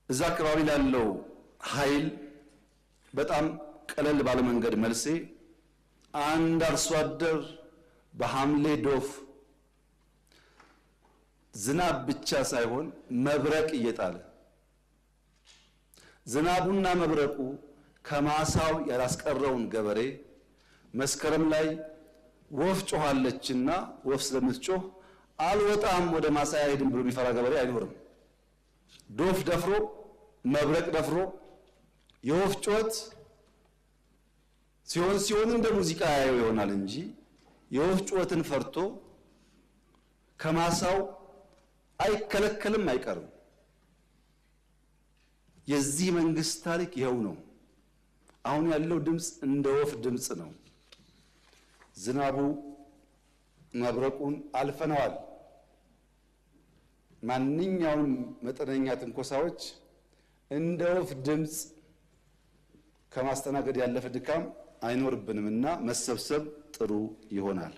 እዛ አካባቢ ላለው ኃይል በጣም ቀለል ባለ መንገድ መልሴ አንድ አርሶ አደር በሐምሌ ዶፍ ዝናብ ብቻ ሳይሆን መብረቅ እየጣለ ዝናቡና መብረቁ ከማሳው ያላስቀረውን ገበሬ መስከረም ላይ ወፍ ጮኻለችና ወፍ ስለምትጮህ አልወጣም ወደ ማሳ አይሄድም ብሎ የሚፈራ ገበሬ አይኖርም። ዶፍ ደፍሮ መብረቅ ደፍሮ የወፍ ጩኸት ሲሆን እንደ ሙዚቃ ያየው ይሆናል እንጂ የወፍ ጩኸትን ፈርቶ ከማሳው አይከለከልም አይቀርም። የዚህ መንግስት ታሪክ ይኸው ነው። አሁን ያለው ድምጽ እንደ ወፍ ድምጽ ነው። ዝናቡ መብረቁን አልፈነዋል። ማንኛውም መጠነኛ ትንኮሳዎች እንደ ወፍ ድምጽ ከማስተናገድ ያለፈ ድካም አይኖርብንምና መሰብሰብ ጥሩ ይሆናል።